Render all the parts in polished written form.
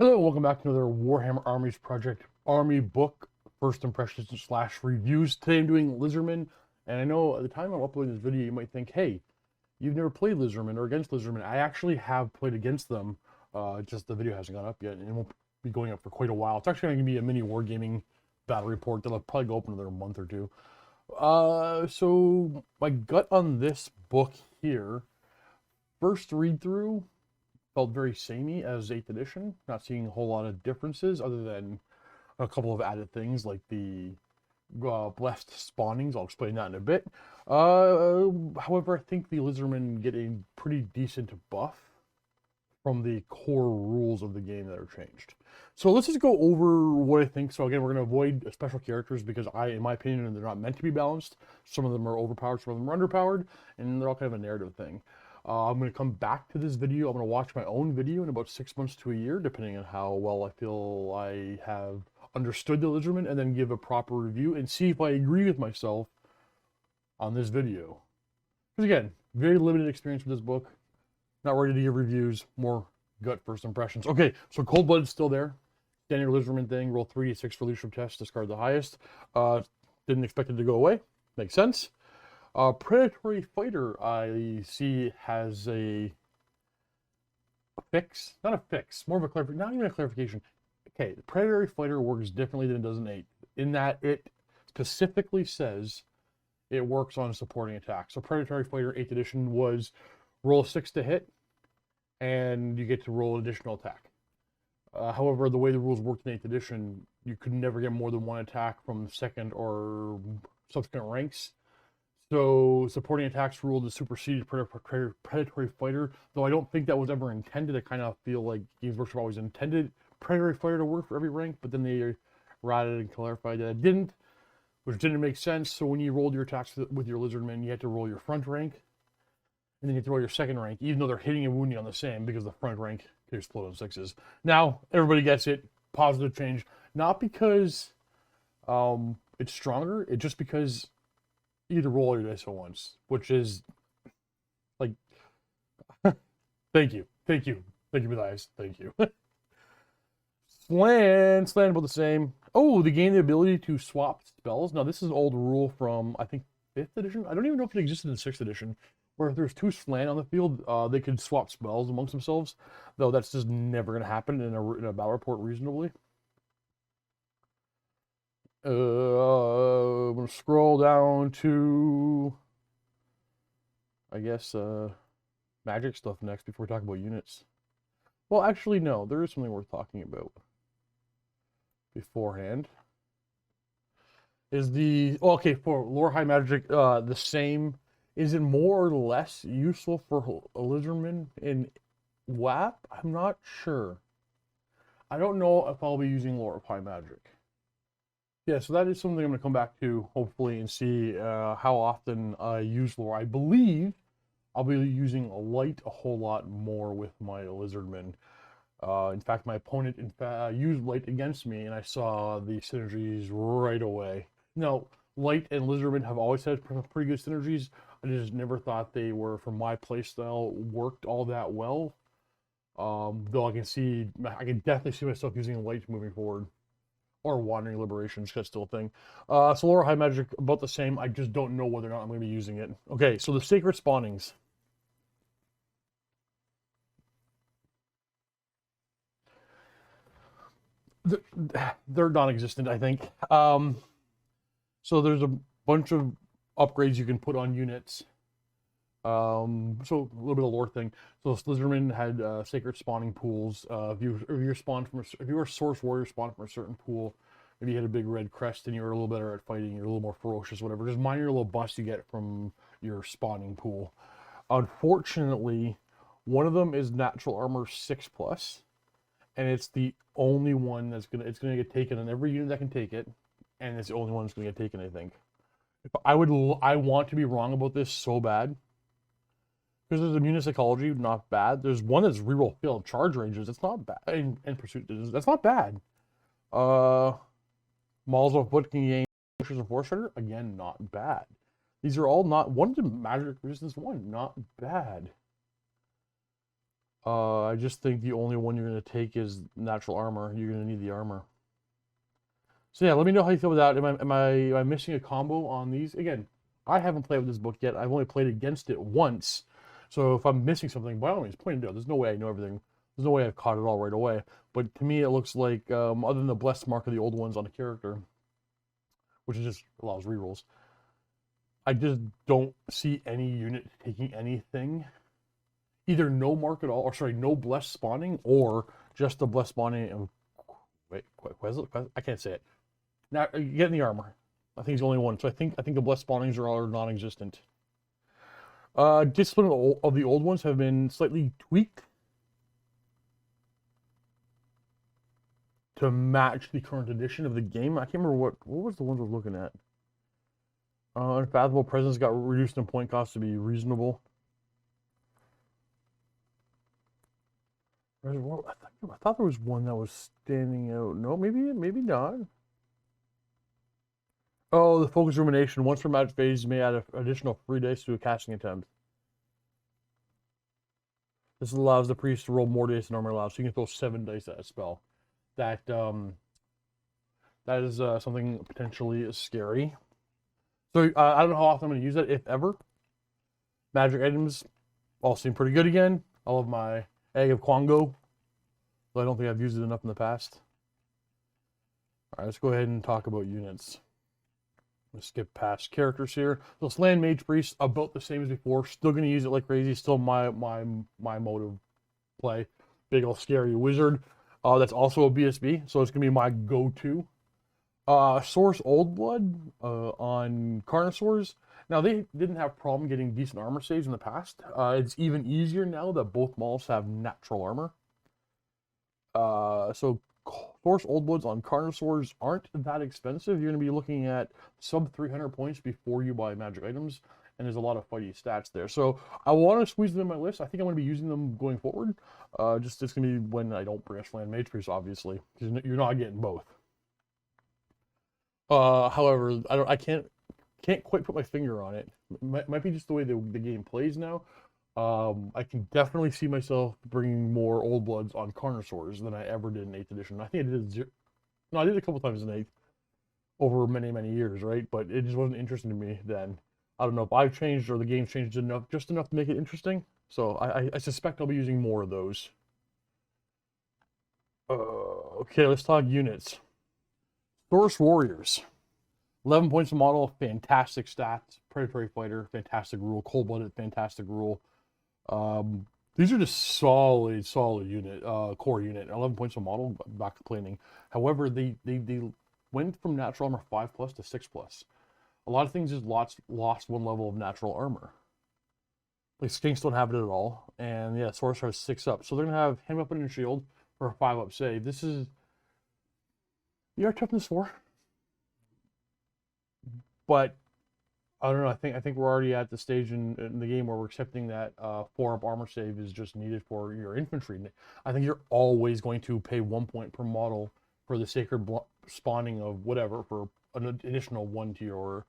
Hello, welcome back to another Warhammer Armies Project Army book first impressions slash reviews. Today I'm doing Lizardmen, and I know at the time I'm uploading this video you might think, hey, you've never played Lizardmen or against Lizardmen. I actually have played against them, just the video hasn't gone up yet, and it won't be going up for quite a while. It's actually going to be a mini wargaming battle report that'll probably go up in another month or two. So my gut on this book here, first read through, felt very samey as 8th edition, not seeing a whole lot of differences other than a couple of added things like the blessed spawnings. I'll explain that in a bit. However, I think the Lizardmen get a pretty decent buff from the core rules of the game that are changed. So let's just go over what I think. So again, we're going to avoid special characters because in my opinion, they're not meant to be balanced. Some of them are overpowered, some of them are underpowered, and they're all kind of a narrative thing. I'm going to come back to this video. I'm going to watch my own video in about 6 months to a year, depending on how well I feel I have understood the Lizardmen, and then give a proper review and see if I agree with myself on this video. Because again, very limited experience with this book. Not ready to give reviews, more gut first impressions. Okay, so Cold Blood's still there. Standard Lizardman thing, roll 3d6 for leadership test, discard the highest. Didn't expect it to go away. Makes sense. Predatory Fighter, I see, has a fix. Not a fix, more of a clarification. Not even a clarification. Okay, the Predatory Fighter works differently than it does in 8, in that it specifically says it works on supporting attacks. So Predatory Fighter 8th edition was roll 6 to hit, and you get to roll an additional attack. However, the way the rules worked in 8th edition, you could never get more than one attack from second or subsequent ranks. So supporting attacks rule to supersede Predatory Fighter, though I don't think that was ever intended. I kind of feel like Games Workshop always intended Predatory Fighter to work for every rank, but then they ratted and clarified that it didn't, which didn't make sense. So when you rolled your attacks with your Lizardmen, you had to roll your front rank, and then you had to roll your second rank, even though they're hitting and wounding on the same, because the front rank can explode on 6s. Now, everybody gets it. Positive change. Not because it's stronger, it's just because you need to roll your dice at once, which is like, thank you, Matthias, thank you. Slan about the same. Oh, they gain the ability to swap spells. Now, this is an old rule from, I think, 5th edition. I don't even know if it existed in 6th edition, where if there's 2 Slan on the field, they could swap spells amongst themselves, though that's just never going to happen in a battle report reasonably. I'm going to scroll down to, I guess, magic stuff next before we talk about units. Well, actually, no. There is something worth talking about beforehand. Is the... Oh, okay, for lore high magic, the same... Is it more or less useful for a Lizardman in WAP? I'm not sure. I don't know if I'll be using lore of high magic. Yeah, so that is something I'm going to come back to, hopefully, and see how often I use lore. I believe I'll be using light a whole lot more with my Lizardmen. In fact, my opponent used light against me, and I saw the synergies right away. Now, light and Lizardmen have always had pretty good synergies. I just never thought they were, for my playstyle, worked all that well. Though I can definitely see myself using light moving forward. Or Wandering Liberations, that's still a thing. So Lore High Magic, about the same. I just don't know whether or not I'm going to be using it. Okay, so the Sacred Spawnings. They're non-existent, I think. So there's a bunch of upgrades you can put on units. So a little bit of lore thing. So Lizardmen had sacred spawning pools. If you were a source warrior spawned from a certain pool, maybe you had a big red crest and you were a little better at fighting, you're a little more ferocious, whatever. Just minor little buffs you get from your spawning pool. Unfortunately, one of them is natural armor 6+, and it's the only one that's gonna get taken on every unit that can take it, and it's the only one that's gonna get taken, I think. I want to be wrong about this so bad. Because there's immune psychology, not bad. There's one that's reroll failed charge ranges. That's not bad. And pursuit, that's not bad. Mauls of foot can gain pushers and force strider. Again, not bad. These are all not... One to magic resistance 1, not bad. I just think the only one you're going to take is natural armor. You're going to need the armor. So yeah, let me know how you feel with that. Am I missing a combo on these? Again, I haven't played with this book yet. I've only played against it once. So if I'm missing something, by all means, point it out. There's no way I know everything. There's no way I've caught it all right away. But to me, it looks like, other than the blessed mark of the old ones on a character, which is just allows rerolls, I just don't see any unit taking anything. Either no mark at all, or sorry, no blessed spawning, or just the blessed spawning. And wait, I can't say it. Now, getting the armor. I think he's the only one. So I think the blessed spawnings are non-existent. Discipline of the old ones have been slightly tweaked to match the current edition of the game. I can't remember what was the ones I was looking at. Unfathomable presence got reduced in point cost to be reasonable. I thought there was one that was standing out. No, maybe not. Oh, the focus rumination. Once per match phase, you may add an additional 3 dice to a casting attempt. This allows the priest to roll more dice than normally allows, so you can throw 7 dice at a spell. That is something potentially scary. So I don't know how often I'm going to use that, if ever. Magic items all seem pretty good again. I love my Egg of Quango, but I don't think I've used it enough in the past. Alright, let's go ahead and talk about units. Let's skip past characters here. So Slan Mage Priest, about the same as before. Still going to use it like crazy. Still my mode of play. Big old scary wizard. That's also a BSB, so it's going to be my go-to. Source Old Blood on Carnosaurs. Now, they didn't have problem getting decent armor saves in the past. It's even easier now that both models have natural armor. So Source Old Bloods on Carnosaurs aren't that expensive. You're going to be looking at sub 300 points before you buy magic items, and there's a lot of fighty stats there. So I want to squeeze them in my list. I think I'm going to be using them going forward. Just it's going to be when I don't bring a Slan Mage Priest, obviously, because you're not getting both. However, I can't quite put my finger on it. Might be just the way the game plays now. I can definitely see myself bringing more Old Bloods on Carnosaurs than I ever did in 8th edition. I think I did I did a couple times in 8th over many years, right? But it just wasn't interesting to me then. I don't know if I've changed or the game's changed just enough to make it interesting. So I suspect I'll be using more of those. Okay, let's talk units. Source Warriors. 11 points a model, fantastic stats. Predatory Fighter, fantastic rule. Cold-blooded, fantastic rule. These are just solid unit, core unit. 11 points a model, back complaining. However, they went from natural armor 5+ to 6+. A lot of things just lost 1 level of natural armor. Like skinks don't have it at all. And yeah, Source has 6 up. So they're going to have hand weapon and shield for a 5 up save. This is... You are toughness 4. But I don't know. I think we're already at the stage in the game where we're accepting that 4-up armor save is just needed for your infantry. I think you're always going to pay 1 point per model for the sacred spawning of whatever for an additional 1 to your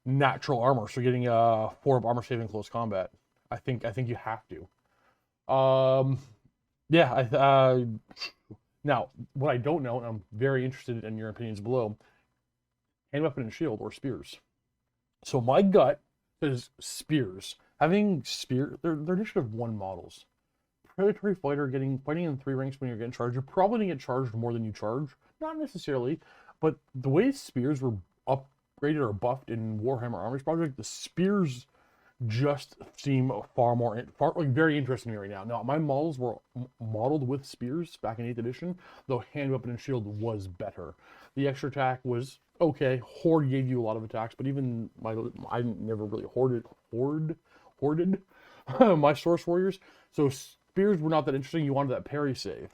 natural armor. So getting a 4-up armor save in close combat, I think you have to. Yeah. Now, what I don't know, and I'm very interested in your opinions below. Hand weapon and shield or spears. So my gut says spears. Having spear, they're initiative 1 models. Predatory Fighter fighting in 3 ranks when you're getting charged. You're probably gonna get charged more than you charge. Not necessarily, but the way spears were upgraded or buffed in Warhammer Armies Project, the spears just seem very interesting to me right now. Now, my models were modeled with spears back in 8th edition, though hand weapon and shield was better. The extra attack was okay. Horde gave you a lot of attacks, but even I never really hoarded my Source Warriors. So spears were not that interesting. You wanted that parry save.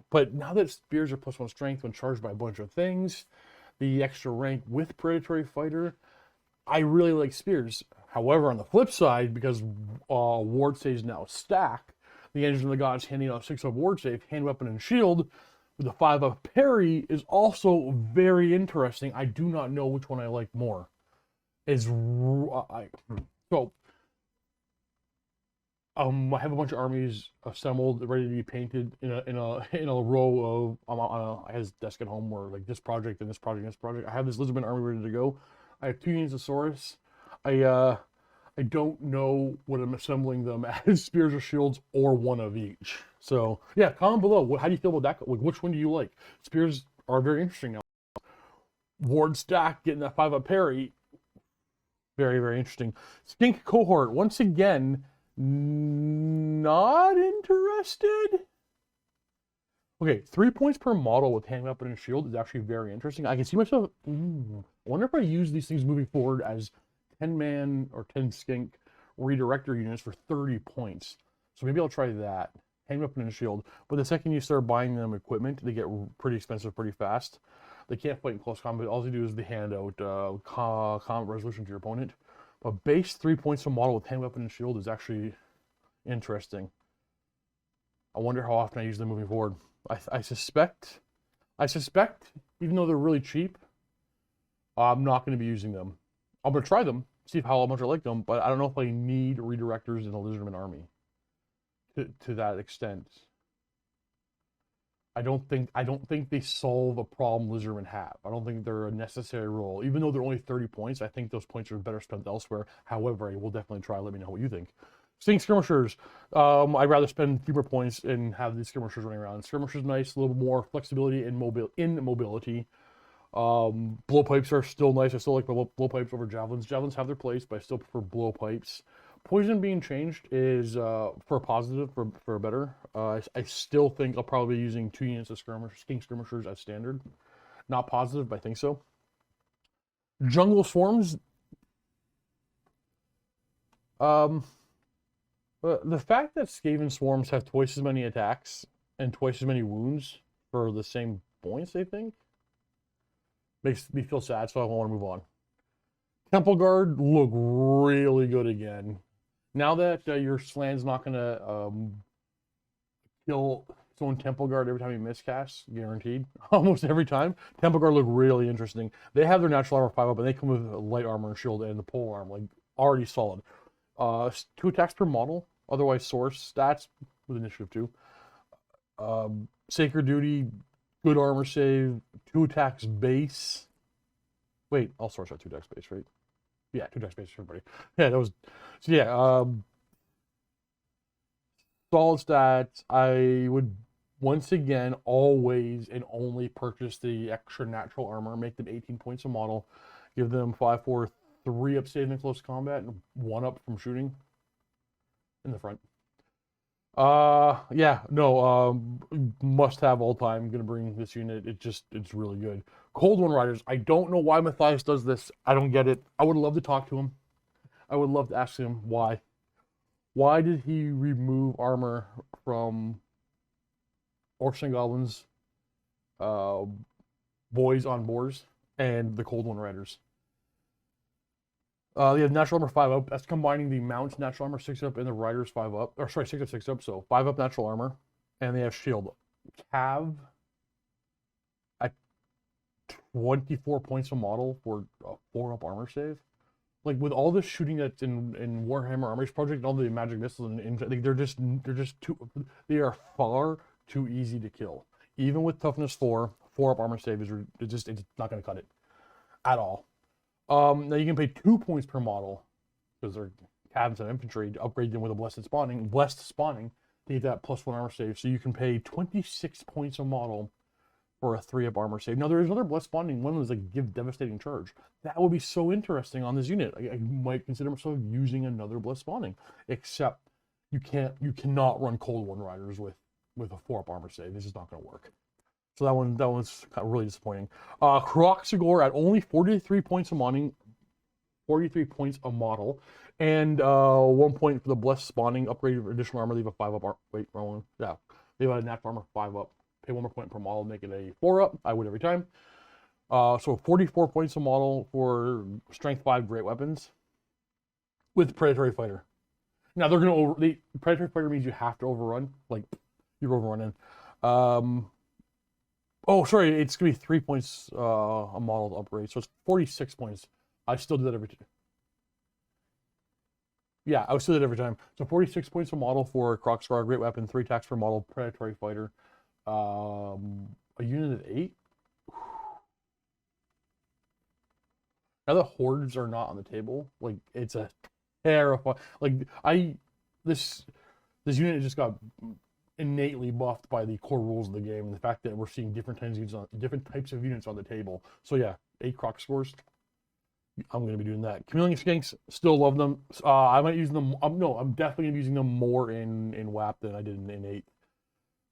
But now that spears are +1 strength when charged by a bunch of things, the extra rank with Predatory Fighter, I really like spears. However, on the flip side, because ward saves now stack, the Engine of the Gods handing out 6-up ward save, hand weapon and shield, with a 5-up parry is also very interesting. I do not know which one I like more. So I have a bunch of armies assembled, ready to be painted in a row of I have this desk at home where like this project and this project and this project. I have this Lizardmen army ready to go. I have 2 units of Saurus. I don't know what I'm assembling them as, spears or shields, or one of each. So yeah, comment below. How do you feel about that? Like, which one do you like? Spears are very interesting now. Ward stack getting that 5-up parry, very, very interesting. Skink cohort, once again, not interested. Okay, 3 points per model with hand weapon and shield is actually very interesting. I can see myself. I wonder if I use these things moving forward as 10-man or 10 skink redirector units for 30 points. So maybe I'll try that. Hand weapon and shield. But the second you start buying them equipment, they get pretty expensive pretty fast. They can't fight in close combat. All they do is they hand out combat resolution to your opponent. But base 3 points a model with hand weapon and shield is actually interesting. I wonder how often I use them moving forward. I suspect, even though they're really cheap, I'm not going to be using them. I'm going to try them, see how much I like them, but I don't know if I need redirectors in a Lizardman army to that extent. I don't think they solve a problem Lizardmen have. I don't think they're a necessary role. Even though they're only 30 points, I think those points are better spent elsewhere. However, I will definitely try. Let me know what you think. Seeing skirmishers, I'd rather spend fewer points and have these skirmishers running around. Skirmishers nice, a little more flexibility in mobility. Blowpipes are still nice. I still like blowpipes over javelins. Javelins have their place, but I still prefer blowpipes. Poison being changed is for a positive, for a better. I still think I'll probably be using 2 units of skink skirmishers as standard. Not positive, but I think so. Jungle swarms. The fact that Skaven swarms have twice as many attacks and twice as many wounds for the same points, I think, makes me feel sad, so I want to move on. Temple Guard look really good again. Now that your Slan's not going to kill its own Temple Guard every time you miscast, guaranteed, almost every time, Temple Guard look really interesting. They have their natural armor 5-up, and they come with light armor and shield and the pole arm, like already solid. 2 attacks per model, otherwise source stats with initiative 2. Sacred Duty, good armor save, 2 attacks base. Wait, all source are 2 attacks base, right? Yeah, 2 attacks base for everybody. Yeah, that was, so yeah, solid stats. I would, once again, always and only purchase the extra natural armor, make them 18 points a model, give them 5/4, 3-up save in close combat, and 1-up from shooting in the front. Yeah, no, must have all time. I'm gonna bring this unit. It's really good. Cold One Riders. I don't know why Matthias does this. I don't get it. I would love to talk to him. I would love to ask him why. Why did he remove armor from Orcs and Goblins, Boys on Boars, and the Cold One Riders? They have natural armor 5-up. That's combining the Mount's natural armor 6-up and the Riders 5-up. Or sorry, 6-up, 6-up. So 5-up natural armor. And they have shield. Cav at 24 points a model for a 4-up armor save. Like with all the shooting that's in Warhammer Armies Project and all the magic missiles and they're just too, they are far too easy to kill. Even with toughness 4-up armor save is it's not going to cut it at all. Now you can pay 2 points per model because they're cabins and infantry to upgrade them with a blessed spawning to get that +1 armor save. So you can pay 26 points a model for a 3-up armor save. Now there is another blessed spawning one that's like give devastating charge. That would be so interesting on this unit. I might consider myself using another blessed spawning, except you cannot run Cold One Riders with a 4-up armor save. This is not going to work. So that one's kind of really disappointing. Croc cigar at only 43 points a model, 43 points a model, and 1 point for the blessed spawning upgrade additional armor. Leave a 5-up. Wait, wrong one. Yeah, leave a natural armor 5-up. Pay 1 more point per model, make it a 4-up. I would every time. So 44 points a model for strength 5 great weapons with Predatory Fighter. Now they're gonna Predatory Fighter means you have to overrun, like you're overrunning. Oh, sorry, it's gonna be 3 points a model to upgrade, so it's 46 points. I still do that every time. Yeah, I would say that every time. So 46 points a model for croc, cigar, great weapon, 3 attacks per model, predatory fighter. A unit of 8. Now the hordes are not on the table. Like, it's a terrifying. Like, this unit just got innately buffed by the core rules of the game, and the fact that we're seeing different types of units on the table. So yeah, 8 croc scores. I'm going to be doing that. Chameleon skinks, still love them. I might use them. No, I'm definitely going to be using them more in WAP than I did in 8.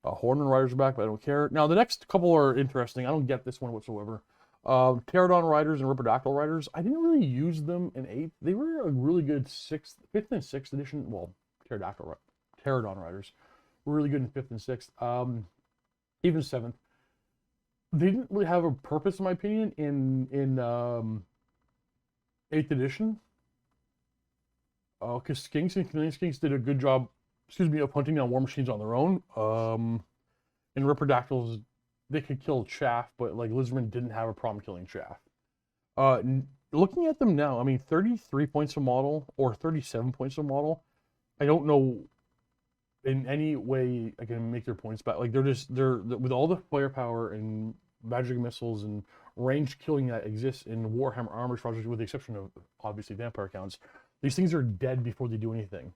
Hornman Riders are back, but I don't care. Now, the next couple are interesting. I don't get this one whatsoever. Pterodon Riders and Riperdactyl Riders. I didn't really use them in 8. They were a really good 5th and 6th edition. Well, Pterodon Riders were really good in 5th and 6th. Even 7th. They didn't really have a purpose, in my opinion, in 8th edition. Because Skinks and Chameleon Skinks did a good job, of hunting down war machines on their own. And Riperdactyls, they could kill chaff, but like Lizardmen didn't have a problem killing chaff. Looking at them now, I mean, 33 points a model or 37 points a model. I don't know in any way I can make their points back. Like, they're with all the firepower and magic missiles and range killing that exists in Warhammer Armies projects, with the exception of obviously vampire counts. These things are dead before they do anything.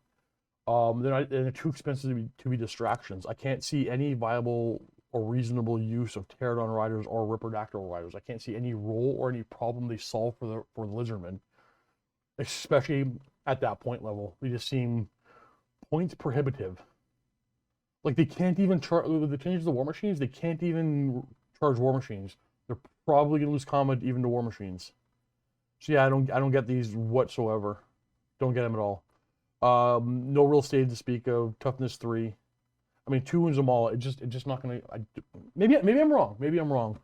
They're too expensive to be distractions. I can't see any viable or reasonable use of Pterodon Riders or Riperdactyl Riders. I can't see any role or any problem they solve for the Lizardmen, especially at that point level. They just seem points prohibitive. Like, they can't even charge with the changes to war machines. They can't even charge war machines. They're probably gonna lose combat even to war machines. So yeah, I don't get these whatsoever. Don't get them at all. No real stage to speak of. Toughness 3. I mean, 2 wins them all. It's just not gonna. Maybe I'm wrong. Maybe I'm wrong.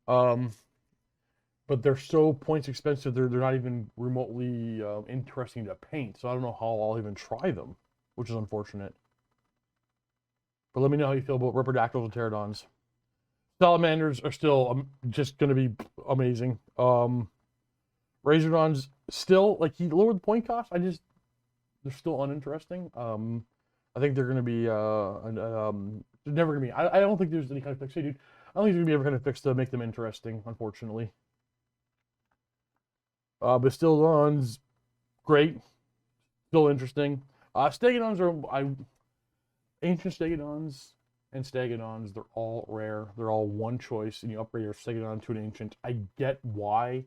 But they're so points expensive. They're not even remotely interesting to paint. So I don't know how I'll even try them, which is unfortunate. But let me know how you feel about Riperdactyls and Pterodons. Salamanders are still just going to be amazing. Razordons still, like, he lowered the point cost. They're still uninteresting. I think they're going to be, they're never going to be, I don't think there's any kind of fix. Hey, dude, I don't think there's going to be ever kind of fix to make them interesting, unfortunately. But still, Dons, great. Still interesting. Stegodons are, Ancient Stegodons and Stegodons, they're all rare. They're all one choice, and you upgrade your Stegodon to an Ancient. I get why.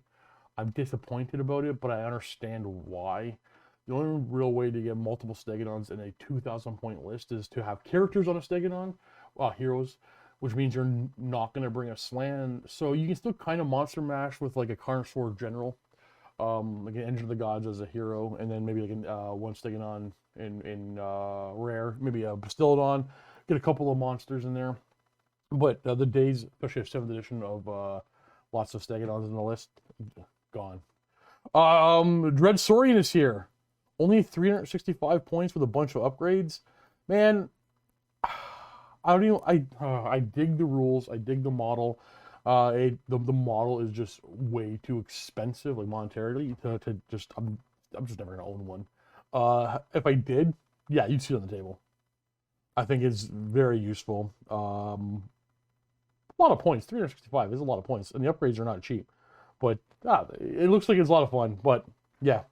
I'm disappointed about it, but I understand why. The only real way to get multiple Stegodons in a 2,000 point list is to have characters on a Stegodon, heroes, which means you're not going to bring a Slan. So you can still kind of monster mash with like a Carnosaur General, like an Engine of the Gods as a hero, and then maybe like one Stegodon in rare, maybe a Bastillodon, get a couple of monsters in there. But the days, especially of 7th edition, of lots of Stegodons in the list, gone. Dread Saurian is here. Only 365 points with a bunch of upgrades. Man, I don't even, I dig the rules, I dig the model. The model is just way too expensive, like monetarily, to just, I'm just never gonna own one. If I did, yeah, you'd see it on the table. I think it's very useful. A lot of points, 365 is a lot of points, and the upgrades are not cheap. But it looks like it's a lot of fun, but yeah.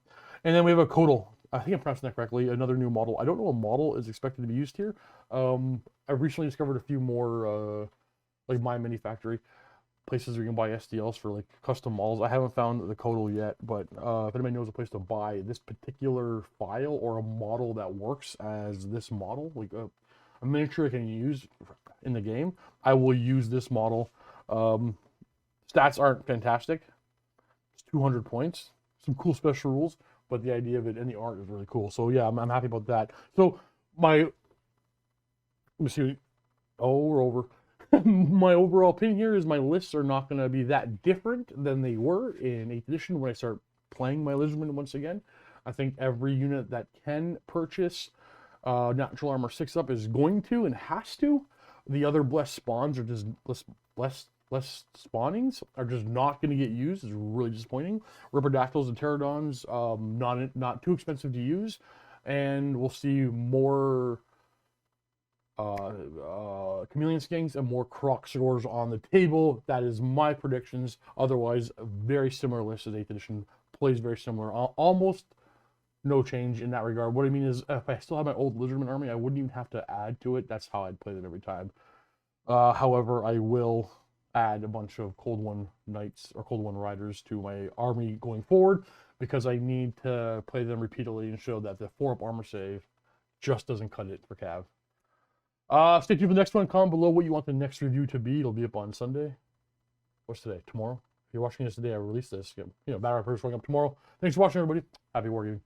And then we have a Kodal. I think I'm pronouncing that correctly, another new model. I don't know what model is expected to be used here. I've recently discovered a few more, like My Mini Factory, places where you can buy STLs for like custom models. I haven't found the Kodal yet, but if anybody knows a place to buy this particular file or a model that works as this model, like a miniature I can use in the game, I will use this model. Stats aren't fantastic. It's 200 points. Some cool special rules, but the idea of it and the art is really cool. So yeah, I'm happy about that. So let me see. Oh, we're over. My overall opinion here is my lists are not going to be that different than they were in 8th edition when I start playing my Lizardmen once again. I think every unit that can purchase Natural Armor 6 up is going to and has to. The other blessed spawns are just less spawnings are just not going to get used. It's really disappointing. Riperdactyls and Pterodons, not too expensive to use, and we'll see more chameleon skins and more croc cigars on the table. That is my predictions. Otherwise, a very similar list as 8th edition. Plays very similar. Almost no change in that regard. What I mean is, if I still have my old Lizardmen army, I wouldn't even have to add to it. That's how I'd play them every time. However, I will add a bunch of Cold One Knights or Cold One Riders to my army going forward, because I need to play them repeatedly and show that the 4-up armor save just doesn't cut it for Cav. Stay tuned for the next one. Comment below what you want the next review to be. It'll be up on Sunday. What's today? Tomorrow? If you're watching this today, I release this. You know, Battle Rappers going up tomorrow. Thanks for watching, everybody. Happy wargaming.